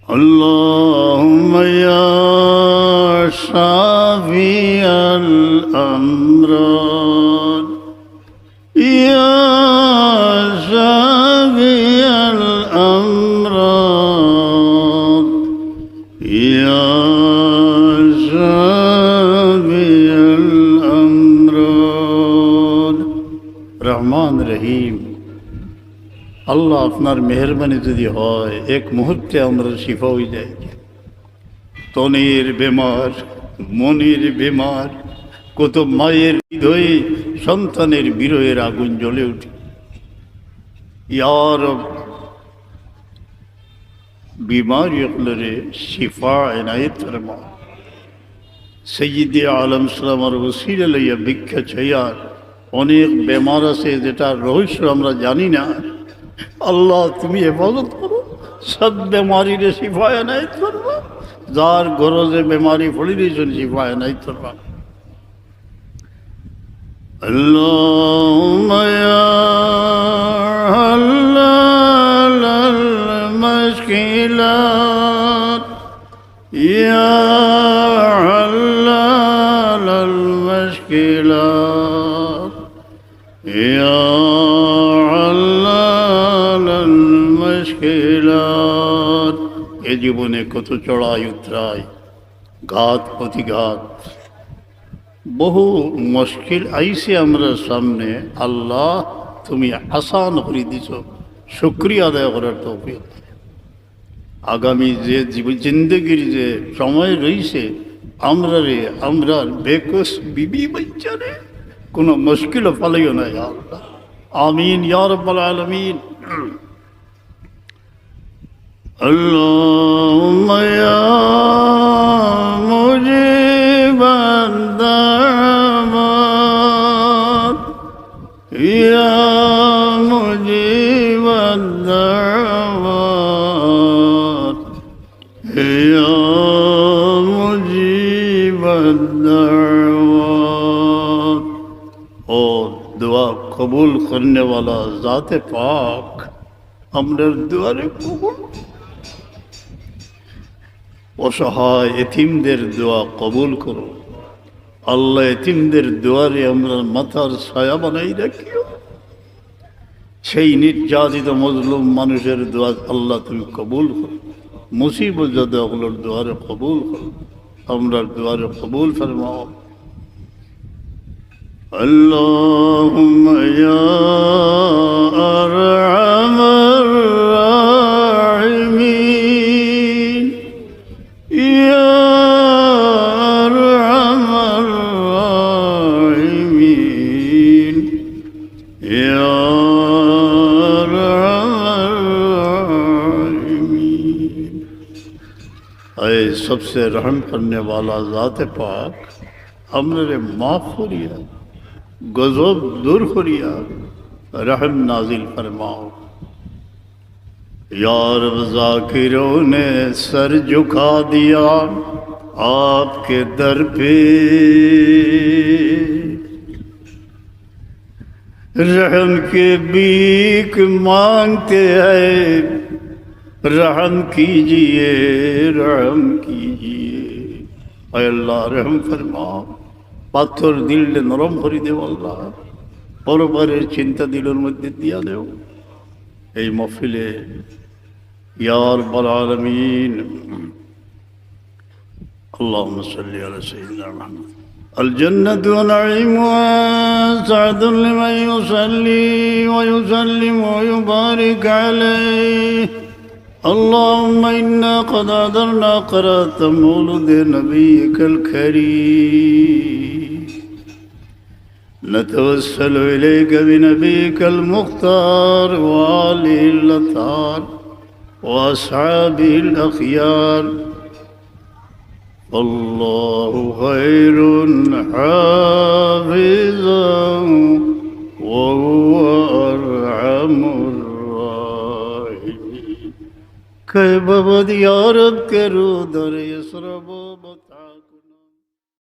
اللهم يا شافي الأمراض يا شافي الأمراض يا شافي الأمراض রহমান রহিম আল্লাহ আপনার মেহরবানি যদি হয় এক মুহূর্তে আমরা শিফা হয়ে যাই। তনের বেমার, মনের বেমার, কত মায়ের হৃদয়ে সন্তানের বিরহের আগুন জ্বলে উঠে। ইয়া রব বিমারিগুলোরে শিফা এনায়েত ফরমা। সৈয়দে আলম সালামার ওসিলা লইয়া ভিক্ষা চাইয়ার অনেক বেমার আছে যেটা রহস্য আমরা জানি না। আল্লাহ তুমি হেফাজত করো, সব বেমারিরে শিফা এনায়েত করবা। যার গরজে বেমারি ফলি দিয়েছেন শিফা এনায়েত করবা। اللهم يا حلال المشكلات يا حلال المشكلات يا حلال المشكلات এ জীবনে কত চড়াই উতরাই, ঘাত প্রতিঘাত, বহু মুশকিল আইসে আমরা সামনে। আল্লাহ তুমি আসান করে দিছ, শুকরিয়া আদায় করার তৌফিক। আগামী যে জিন্দগির যে সময় রয়েছে আমরা বেকস বিবি বাচ্চারে কোনো মুশকিল ফালাইও না ইয়া আল্লাহ। আমিন ইয়া রাব্বাল আলামিন। আল্লাহুম্মা ইয়া মুজিবাদ দাওয়াত ইয়া মুজিবাদ দাওয়াত ইয়া মুজিবাদ দাওয়াত। और दुआ कबूल करने वाला ज़ाते पाक हमरे दुआरे कबूल। অসহায় এতিমদের দোয়া কবুল করো আল্লাহ। এতিমদের দুয়ারে আমরা মাথার ছায়া বানাই রাখিও। সেই নির্যাতিত মজলুম মানুষের দোয়া আল্লাহ তুমি কবুল করো। মুসিবত জাদাগুলোর দুয়ারে কবুল করো, আমরা দুয়ারে কবুল ফরমাও। আল্লাহুম্মা ইয়া আরহামার রাহিমিন ইয়া আরহামার রাহিমিন ইয়া আরহামার রাহিমিন। ऐ सबसे रहम करने वाला ज़ात पाक हमरे माफ़ करिया, गज़ब दूर करिया, रहम नाजिल फरमाओ। यार ज़ाकिरों ने सर झुका दिया आपके दर पे, रहम के भीख मांगते हैं, रहम कीजिए, रहम कीजिए। ऐ अल्लाह रहम फरमाओ। পাথর দিলটা নরম করে দেও আল্লাহ, পরবারের চিন্তা দিলের মধ্যে দিয়া দেও। এই মহফিলে ইয়া রাব্বাল আলামিন। اللهم صل على سيدنا محمد। الجنة ونعيمها سعد لمن يصلي ويسلم ويبارك عليه. اللهم إنا قد أحضرنا قراءة مولد نبيك الكريم، نتوسل إليك بنبيك المختار وآله الأطهار وأصحابه الأخيار. الله خير حافظا وهو أرحم الراحمين. کہ بابد یا رب کرو در یسربو